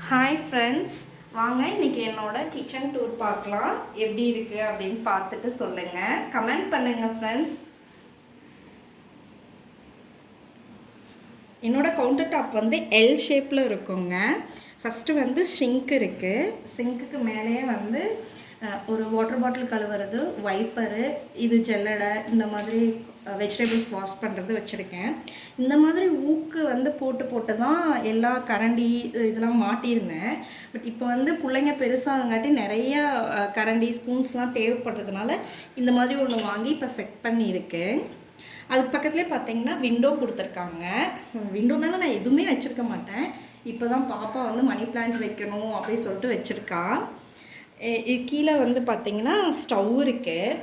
Hi friends, வாங்க இன்றைக்கி என்னோட கிச்சன் டூர் பார்க்கலாம். எப்படி இருக்குது அப்படின்னு பார்த்துட்டு சொல்லுங்கள், கமெண்ட் பண்ணுங்கள் ஃப்ரெண்ட்ஸ். என்னோடய கவுண்டர் டாப் வந்து எல் ஷேப்பில் இருக்குங்க. ஃபஸ்ட்டு வந்து சிங்க் இருக்குது. சிங்க்குக்கு மேலேயே வந்து ஒரு வாட்டர் பாட்டில் கழுவுறது, வைப்பரு, இது ஜல்லடை, இந்த மாதிரி வெஜிடபிள்ஸ் வாஷ் பண்ணுறது வச்சுருக்கேன். இந்த மாதிரி ஊக்கு வந்து போட்டு தான் எல்லா கரண்டி இதெல்லாம் மாட்டியிருந்தேன். பட் இப்போ வந்து பிள்ளைங்க பெருசாகங்காட்டி நிறையா கரண்டி ஸ்பூன்ஸ்லாம் தேவைப்படுறதுனால இந்த மாதிரி ஒன்று வாங்கி இப்போ செட் பண்ணியிருக்கேன். அதுக்கு பக்கத்துலேயே பார்த்தீங்கன்னா விண்டோ கொடுத்துருக்காங்க. விண்டோனால நான் எதுவுமே வச்சுருக்க மாட்டேன். இப்போ தான் பாப்பா வந்து மணி பிளான்ட் வைக்கணும் அப்படின்னு சொல்லிட்டு வச்சுருக்கா. இது கீழே வந்து பார்த்திங்கன்னா ஸ்டவ் இருக்குது.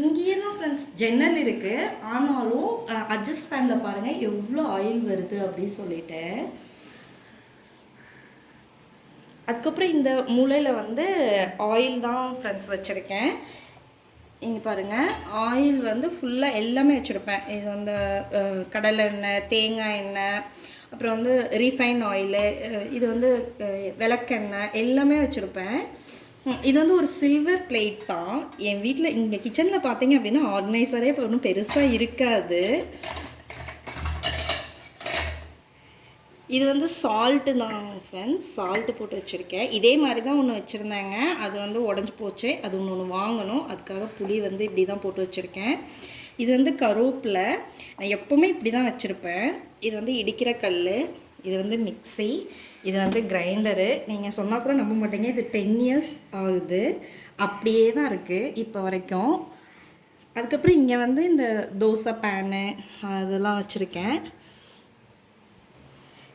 இங்கேயே தான் ஃப்ரெண்ட்ஸ் ஜன்னல் இருக்குது. ஆனாலும் அட்ஜஸ்ட் ஃபேனில் பாருங்கள் எவ்வளோ ஆயில் வருது அப்படின்னு சொல்லிட்டு. அதுக்கப்புறம் இந்த மூலையில் வந்து ஆயில் தான் ஃப்ரெண்ட்ஸ் வச்சுருக்கேன். இங்கே பாருங்கள், ஆயில் வந்து ஃபுல்லாக எல்லாமே வச்சுருப்பேன். இது வந்து கடலை எண்ணெய், தேங்காய் எண்ணெய், அப்புறம் வந்து ரீஃபைன் ஆயிலு, இது வந்து விளக்கெண்ணெய் எல்லாமே வச்சுருப்பேன். இது வந்து ஒரு சில்வர் பிளேட் தான். என் வீட்டில் இங்கே கிச்சனில் பார்த்தீங்க அப்படின்னா ஆர்கனைசரே இப்போ ஒன்றும் பெருசாக இருக்காது. இது வந்து சால்ட்டு தான் ஃப்ரெண்ட்ஸ், சால்ட்டு போட்டு வச்சுருக்கேன். இதே மாதிரி தான் ஒன்று வச்சுருந்தாங்க, அது வந்து உடஞ்சி போச்சு. அது ஒன்று வாங்கணும், அதுக்காக புளி வந்து இப்படி தான் போட்டு வச்சுருக்கேன். இது வந்து கருவேப்பிலை, நான் எப்போவுமே இப்படி தான் வச்சுருப்பேன். இது வந்து இடிக்கிற கல், இது வந்து மிக்ஸி, இது வந்து கிரைண்டரு. நீங்கள் சொன்னால் கூட நம்ப மாட்டீங்க, இது 10 இயர்ஸ் ஆகுது, அப்படியே தான் இருக்குது இப்போ வரைக்கும். அதுக்கப்புறம் இங்கே வந்து இந்த தோசை பேனு அதெல்லாம் வச்சுருக்கேன்.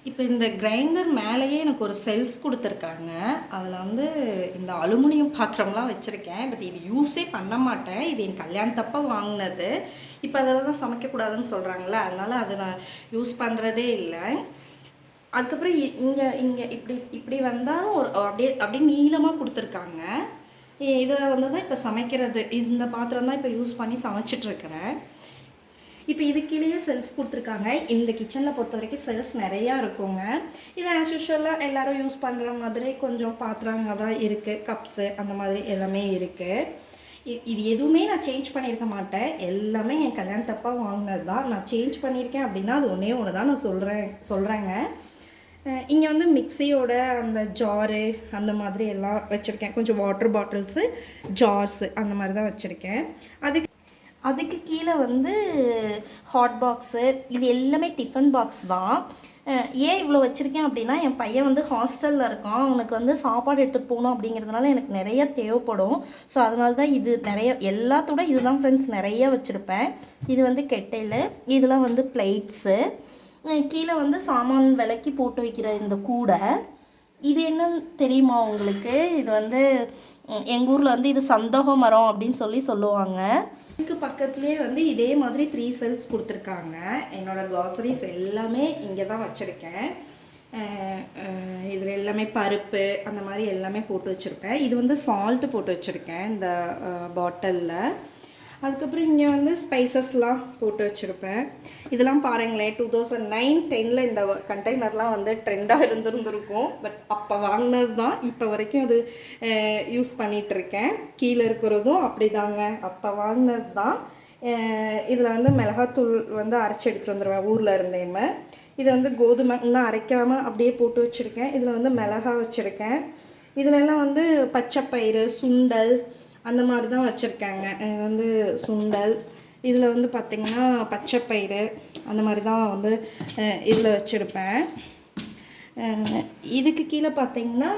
இப்போ இந்த கிரைண்டர் மேலேயே எனக்கு ஒரு செல்ஃப் கொடுத்துருக்காங்க. அதில் வந்து இந்த அலுமினியம் பாத்திரம்லாம் வச்சுருக்கேன். பட் இது யூஸே பண்ண மாட்டேன். இது என் கல்யாணத்தப்போ வாங்கினது. இப்போ அதில் தான் சமைக்கக்கூடாதுன்னு சொல்கிறாங்களே, அதனால் அதை நான் யூஸ் பண்ணுறதே இல்லை. அதுக்கப்புறம் இங்கே இப்படி வந்தாலும் ஒரு அப்படியே நீளமாக கொடுத்துருக்காங்க. இதில் வந்து தான் இப்போ சமைக்கிறது, இந்த பாத்திரம் தான் இப்போ யூஸ் பண்ணி சமைச்சிட்ருக்கிறேன். இப்போ இதுக்கிலேயே செல்ஃப் கொடுத்துருக்காங்க. இந்த கிச்சனில் பொறுத்த வரைக்கும் செல்ஃப் நிறையா இருக்குங்க. இது ஆஸ் யூஷுவலாக எல்லோரும் யூஸ் பண்ணுற மாதிரி கொஞ்சம் பாத்திரங்க தான் இருக்குது, கப்ஸு அந்த மாதிரி எல்லாமே இருக்குது. இது எதுவுமே நான் சேஞ்ச் பண்ணியிருக்க மாட்டேன். எல்லாமே என் கல்யாணத்தப்பா வாங்கினது தான். நான் சேஞ்ச் பண்ணியிருக்கேன் அப்படின்னா அது ஒன்று தான் நான் சொல்கிறேங்க. இங்கே வந்து மிக்சியோட அந்த ஜாரு அந்த மாதிரி எல்லாம் வச்சுருக்கேன். கொஞ்சம் வாட்டர் பாட்டில்ஸு, ஜார்ஸு அந்த மாதிரி தான் வச்சுருக்கேன். அதுக்கு கீழே வந்து ஹாட் பாக்ஸு, இது எல்லாமே டிஃபன் பாக்ஸ் தான். ஏன் இவ்வளோ வச்சுருக்கேன் அப்படின்னா, என் பையன் வந்து ஹாஸ்டலில் இருக்கான். அவனுக்கு வந்து சாப்பாடு எடுத்துகிட்டு போகணும் அப்படிங்கிறதுனால எனக்கு நிறைய தேவைப்படும். ஸோ அதனால தான் இது நிறைய, எல்லாத்தோட இதுதான் ஃப்ரெண்ட்ஸ் நிறைய வச்சுருப்பேன். இது வந்து கெட்டையில், இதெல்லாம் வந்து பிளேட்ஸு, கீழே வந்து சாமான் விளக்கி போட்டு வைக்கிற இந்த கூடை. இது என்னன்னு தெரியுமா உங்களுக்கு? இது வந்து எங்கள் ஊரில் வந்து இது சந்தோக மரம் அப்படின்னு சொல்லுவாங்க. இதுக்கு பக்கத்துலேயே வந்து இதே மாதிரி 3 செல்ஃப் கொடுத்துருக்காங்க. என்னோடய க்ராசரிஸ் எல்லாமே இங்கே தான் வச்சுருக்கேன். இதில் எல்லாமே பருப்பு அந்த மாதிரி எல்லாமே போட்டு வச்சுருப்பேன். இது வந்து சால்ட்டு போட்டு வச்சுருக்கேன் இந்த பாட்டிலில். அதுக்கப்புறம் இங்கே வந்து ஸ்பைசஸ்லாம் போட்டு வச்சுருப்பேன். இதெல்லாம் பாருங்களேன், 2009-10 இந்த கண்டெய்னர்லாம் வந்து ட்ரெண்டாக இருந்திருக்கும். பட் அப்போ வாங்கினது தான், இப்போ வரைக்கும் அது யூஸ் பண்ணிகிட்ருக்கேன். கீழே இருக்கிறதும் அப்படி தாங்க, அப்போ வாங்கினது தான். இதில் வந்து மிளகாத்தூள் வந்து அரைச்சி எடுத்துகிட்டு வந்துடுவேன் ஊரில் இருந்தேமே. இதை வந்து கோதுமை இன்னும் அரைக்காமல் அப்படியே போட்டு வச்சுருக்கேன். இதில் வந்து மிளகா வச்சுருக்கேன். இதிலெல்லாம் வந்து பச்சைப்பயிறு, சுண்டல் அந்த மாதிரி தான் வச்சுருக்காங்க. வந்து சுண்டல், இதில் வந்து பார்த்திங்கன்னா பச்சைப்பயிறு அந்த மாதிரி தான் வந்து இதில் வச்சுருப்பேன். இதுக்கு கீழே பார்த்திங்கன்னா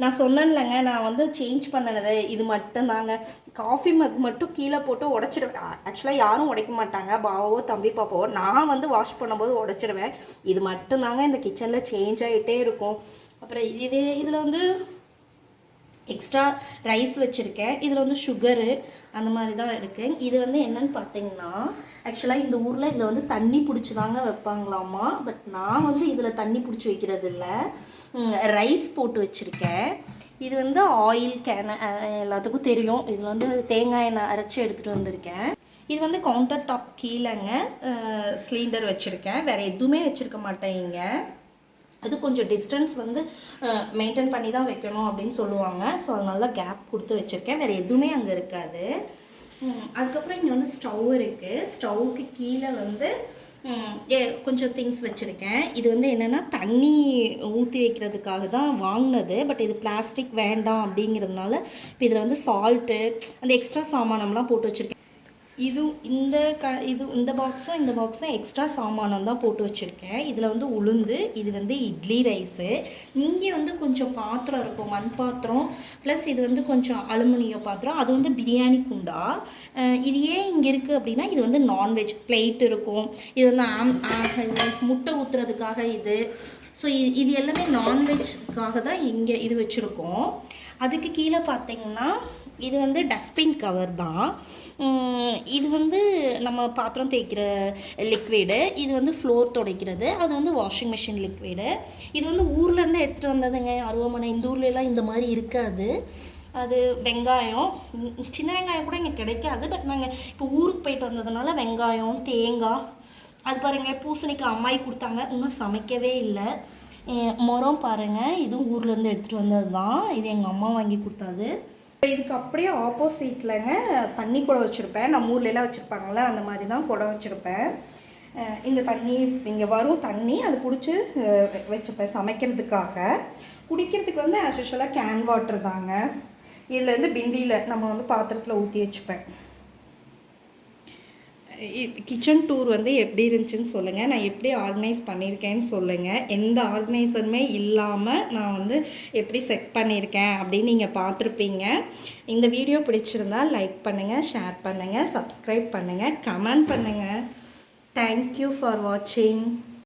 நான் சொன்னேன்லங்க, நான் வந்து சேஞ்ச் பண்ணினது இது மட்டும்தாங்க. காஃபி மக் மட்டும் கீழே போட்டு உடச்சிடுவேன். ஆக்சுவலாக யாரும் உடைக்க மாட்டாங்க, பாவோ தம்பி பாப்பாவோ. நான் வந்து வாஷ் பண்ணும்போது உடச்சிடுவேன். இது மட்டும்தாங்க இந்த கிச்சனில் சேஞ்ச் ஆகிட்டே இருக்கும். அப்புறம் இதில் வந்து எக்ஸ்ட்ரா ரைஸ் வச்சுருக்கேன். இதில் வந்து சுகரு அந்த மாதிரி தான் இருக்குது. இது வந்து என்னன்னு பார்த்தீங்கன்னா, ஆக்சுவலாக இந்த ஊரில் இதில் வந்து தண்ணி பிடிச்சி தாங்க வைப்பாங்களாமா. பட் நான் வந்து இதில் தண்ணி பிடிச்சி வைக்கிறது இல்லை, ரைஸ் போட்டு வச்சுருக்கேன். இது வந்து ஆயில் கேனை, எல்லாத்துக்கும் தெரியும். இதில் வந்து தேங்காய் எண்ணெய் அரைச்சி எடுத்துகிட்டு வந்திருக்கேன். இது வந்து கவுண்டர் டாப் கீழேங்க சிலிண்டர் வச்சுருக்கேன். வேறு எதுவுமே வச்சுருக்க மாட்டேன் இங்கே. அது கொஞ்சம் டிஸ்டன்ஸ் வந்து மெயின்டைன் பண்ணி தான் வைக்கணும் அப்படின்னு சொல்லுவாங்க. ஸோ அதனால தான் கேப் கொடுத்து வச்சுருக்கேன். வேறு எதுவுமே அங்கே இருக்காது. அதுக்கப்புறம் இங்கே வந்து ஸ்டவ் இருக்குது. ஸ்டவ்வுக்கு கீழே வந்து கொஞ்சம் திங்ஸ் வச்சுருக்கேன். இது வந்து என்னென்னா தண்ணி ஊற்றி வைக்கிறதுக்காக தான் வாங்கினது. பட் இது பிளாஸ்டிக் வேண்டாம் அப்படிங்கிறதுனால இப்போ இதில் வந்து சால்ட்டு அந்த எக்ஸ்ட்ரா சாமானம்லாம் போட்டு வச்சுருக்கேன். இந்த பாக்ஸும் எக்ஸ்ட்ரா சாமானம் தான் போட்டு வச்சுருக்கேன். இதில் வந்து உளுந்து, இது வந்து இட்லி ரைஸு. இங்கே வந்து கொஞ்சம் பாத்திரம் இருக்கும், மண் பாத்திரம், ப்ளஸ் இது வந்து கொஞ்சம் அலுமினிய பாத்திரம். அது வந்து பிரியாணி குண்டா. இது ஏன் இங்கே இருக்குது அப்படின்னா, இது வந்து நான்வெஜ் பிளேட் இருக்கும். இது வந்து முட்டை ஊற்றுறதுக்காக இது. ஸோ இது எல்லாமே நான்வெஜ்க்காக தான் இங்கே இது வச்சுருக்கோம். அதுக்கு கீழே பார்த்திங்கன்னா இது வந்து டஸ்ட்பின் கவர் தான். இது வந்து நம்ம பாத்திரம் தேய்க்கிற லிக்விடு. இது வந்து ஃப்ளோர் துடைக்கிறது. அது வந்து வாஷிங் மிஷின் லிக்விடு. இது வந்து ஊர்லேருந்து எடுத்துகிட்டு வந்ததுங்க, அருவாமனை. இந்த ஊர்லெலாம் இந்த மாதிரி இருக்காது. அது வெங்காயம், சின்ன வெங்காயம் கூட இங்கே கிடைக்காது. பட் நாங்கள் இப்போ ஊருக்கு போயிட்டு வந்ததுனால வெங்காயம், தேங்காய், அது பாருங்கள் பூசணிக்காய் அம்மாயி கொடுத்தாங்க, இன்னும் சமைக்கவே இல்லை. மரம் பாருங்கள், இதுவும் ஊர்லேருந்து எடுத்துகிட்டு வந்தது தான். இது எங்கள் அம்மா வாங்கி கொடுத்தாது. இதுக்கு அப்படியே ஆப்போசிட்லங்க தண்ணி குடம் வச்சுருப்பேன். நம்ம ஊர்லெலாம் வச்சுருப்பாங்களே அந்த மாதிரி தான் குடம் வச்சுருப்பேன். இந்த தண்ணி இங்கே வரும் தண்ணி, அது பிடிச்சி வச்சுப்பேன் சமைக்கிறதுக்காக. குடிக்கிறதுக்கு வந்து ஆஸ் யூஷுவலாக கேன் வாட்டர் தாங்க. இதுலேருந்து பிந்தியில் நம்ம வந்து பாத்திரத்தில் ஊற்றி வச்சுப்பேன். கிச்சன் டூர் வந்து எப்படி இருந்துச்சுன்னு சொல்லுங்கள். நான் எப்படி ஆர்கனைஸ் பண்ணியிருக்கேன்னு சொல்லுங்கள். எந்த ஆர்கனைசருமே இல்லாமல் நான் வந்து எப்படி செட் பண்ணியிருக்கேன் அப்படின்னு நீங்கள் பார்த்துருப்பீங்க. இந்த வீடியோ பிடிச்சிருந்தால் லைக் பண்ணுங்கள், ஷேர் பண்ணுங்கள், சப்ஸ்கிரைப் பண்ணுங்கள், கமெண்ட் பண்ணுங்கள். தேங்க்யூ ஃபார் வாட்சிங்.